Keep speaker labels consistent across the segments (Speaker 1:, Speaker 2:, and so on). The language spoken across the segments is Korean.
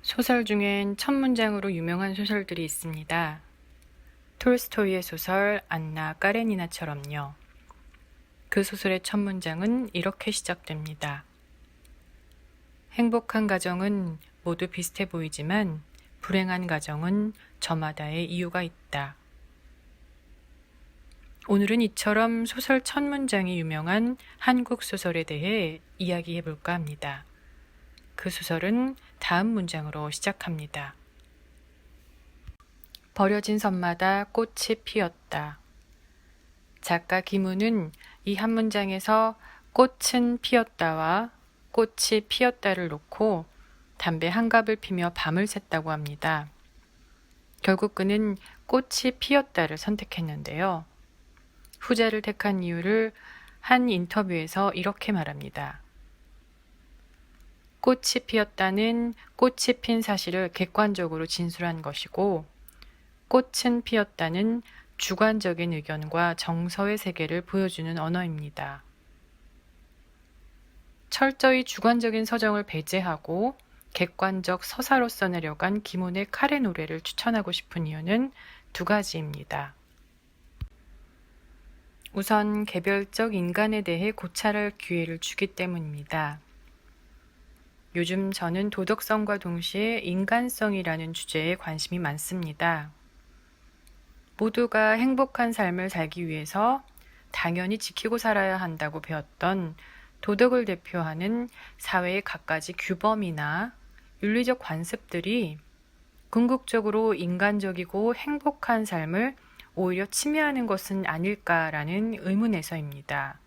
Speaker 1: 소설 중엔 첫 문장으로 유명한 소설들이 있습니다. 톨스토이의 소설 안나 까레니나처럼요. 그 소설의 첫 문장은 이렇게 시작됩니다. 행복한 가정은 모두 비슷해 보이지만 불행한 가정은 저마다의 이유가 있다. 오늘은 이처럼 소설 첫 문장이 유명한 한국 소설에 대해 이야기해 볼까 합니다. 그 소설은 다음 문장으로 시작합니다. 버려진 섬마다 꽃이 피었다. 작가 김우는 이 한 문장에서 꽃은 피었다와 꽃이 피었다를 놓고 담배 한 갑을 피며 밤을 샜다고 합니다. 결국 그는 꽃이 피었다를 선택했는데요. 후자를 택한 이유를 한 인터뷰에서 이렇게 말합니다. 꽃이 피었다는 꽃이 핀 사실을 객관적으로 진술한 것이고, 꽃은 피었다는 주관적인 의견과 정서의 세계를 보여주는 언어입니다. 철저히 주관적인 서정을 배제하고 객관적 서사로서 내려간 김훈의 카레 노래를 추천하고 싶은 이유는 두 가지입니다. 우선 개별적 인간에 대해 고찰할 기회를 주기 때문입니다. 요즘 저는 도덕성과 동시에 인간성이라는 주제에 관심이 많습니다. 모두가 행복한 삶을 살기 위해서 당연히 지키고 살아야 한다고 배웠던 도덕을 대표하는 사회의 갖가지 규범이나 윤리적 관습들이 궁극적으로 인간적이고 행복한 삶을 오히려 침해하는 것은 아닐까라는 의문에서입니다.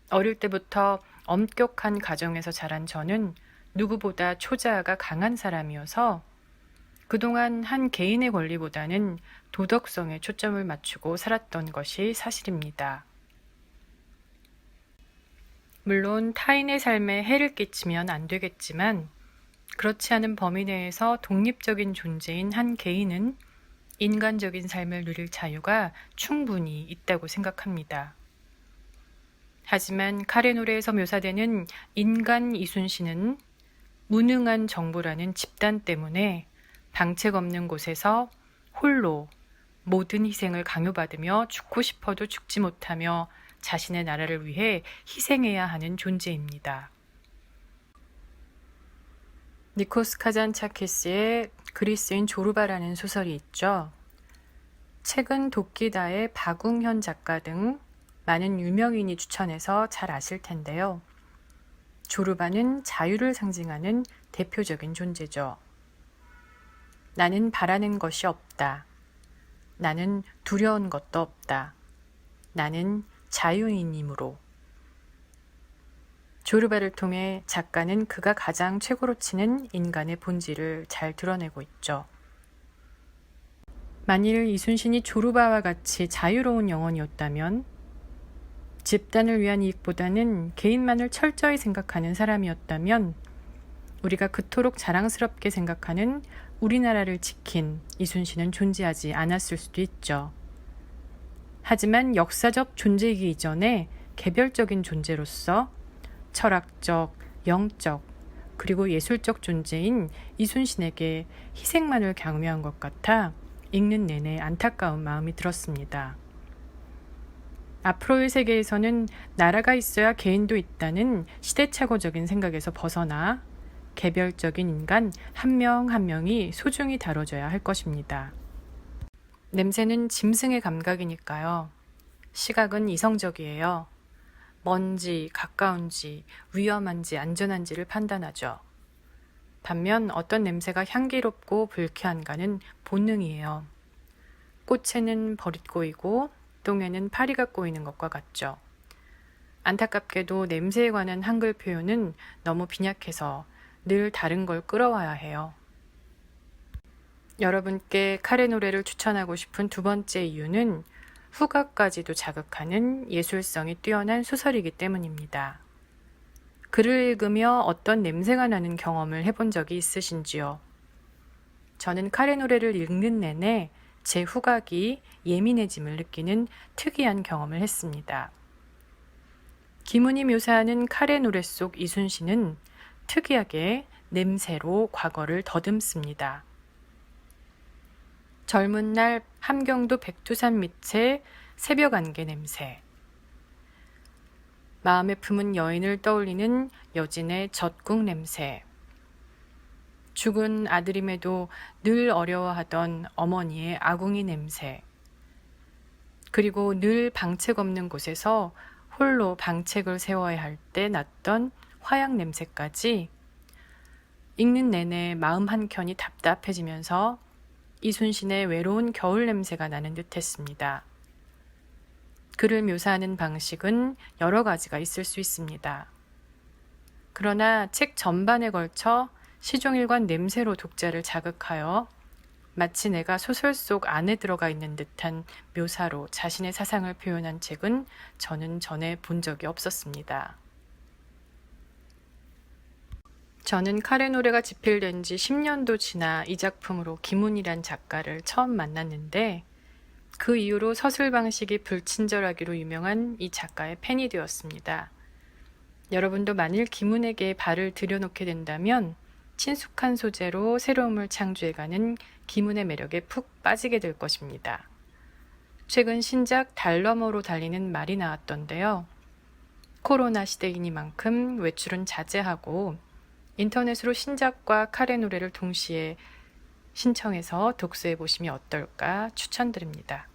Speaker 1: 어릴 때부터 엄격한 가정에서 자란 저는 누구보다 초자아가 강한 사람이어서 그동안 한 개인의 권리보다는 도덕성에 초점을 맞추고 살았던 것이 사실입니다. 물론 타인의 삶에 해를 끼치면 안 되겠지만 그렇지 않은 범위 내에서 독립적인 존재인 한 개인은 인간적인 삶을 누릴 자유가 충분히 있다고 생각합니다. 하지만 카레 노래에서 묘사되는 인간 이순신은 무능한 정부라는 집단 때문에 방책 없는 곳에서 홀로 모든 희생을 강요받으며 죽고 싶어도 죽지 못하며 자신의 나라를 위해 희생해야 하는 존재입니다. 니코스 카잔차키스의 그리스인 조르바라는 소설이 있죠. 최근 도끼다의 박웅현 작가 등 많은 유명인이 추천해서 잘 아실 텐데요. 조르바는 자유를 상징하는 대표적인 존재죠. 나는 바라는 것이 없다. 나는 두려운 것도 없다. 나는 자유인이므로. 조르바를 통해 작가는 그가 가장 최고로 치는 인간의 본질을 잘 드러내고 있죠. 만일 이순신이 조르바와 같이 자유로운 영혼이었다면 집단을 위한 이익보다는 개인만을 철저히 생각하는 사람이었다면 우리가 그토록 자랑스럽게 생각하는 우리나라를 지킨 이순신은 존재하지 않았을 수도 있죠. 하지만 역사적 존재이기 이전에 개별적인 존재로서 철학적, 영적, 그리고 예술적 존재인 이순신에게 희생만을 강요한 것 같아 읽는 내내 안타까운 마음이 들었습니다. 앞으로의 세계에서는 나라가 있어야 개인도 있다는 시대착오적인 생각에서 벗어나 개별적인 인간 한 명 한 명이 소중히 다뤄져야 할 것입니다. 냄새는 짐승의 감각이니까요. 시각은 이성적이에요. 먼지, 가까운지, 위험한지, 안전한지를 판단하죠. 반면 어떤 냄새가 향기롭고 불쾌한가는 본능이에요. 꽃에는 벌이 꼬이고 똥에는 파리가 꼬이는 것과 같죠. 안타깝게도 냄새에 관한 한글 표현은 너무 빈약해서 늘 다른 걸 끌어와야 해요. 여러분께 카레 노래를 추천하고 싶은 두 번째 이유는 후각까지도 자극하는 예술성이 뛰어난 소설이기 때문입니다. 글을 읽으며 어떤 냄새가 나는 경험을 해본 적이 있으신지요? 저는 카레 노래를 읽는 내내 제 후각이 예민해짐을 느끼는 특이한 경험을 했습니다. 김훈이 묘사하는 카레 노래 속 이순신은 특이하게 냄새로 과거를 더듬습니다. 젊은 날 함경도 백두산 밑의 새벽 안개 냄새. 마음에 품은 여인을 떠올리는 여진의 젖국 냄새. 죽은 아들임에도 늘 어려워하던 어머니의 아궁이 냄새. 그리고 늘 방책 없는 곳에서 홀로 방책을 세워야 할 때 났던 화약 냄새까지 읽는 내내 마음 한켠이 답답해지면서 이순신의 외로운 겨울 냄새가 나는 듯했습니다. 그를 묘사하는 방식은 여러 가지가 있을 수 있습니다. 그러나 책 전반에 걸쳐 시종일관 냄새로 독자를 자극하여 마치 내가 소설 속 안에 들어가 있는 듯한 묘사로 자신의 사상을 표현한 책은 저는 전에 본 적이 없었습니다. 저는 카레 노래가 집필된 지 10년도 지나 이 작품으로 김훈이란 작가를 처음 만났는데 그 이후로 서술 방식이 불친절하기로 유명한 이 작가의 팬이 되었습니다. 여러분도 만일 김훈에게 발을 들여놓게 된다면 친숙한 소재로 새로움을 창조해가는 김훈의 매력에 푹 빠지게 될 것입니다. 최근 신작 달 너머로 달리는 말이 나왔던데요. 코로나 시대이니만큼 외출은 자제하고 인터넷으로 신작과 카레 노래를 동시에 신청해서 독서해 보시면 어떨까 추천드립니다.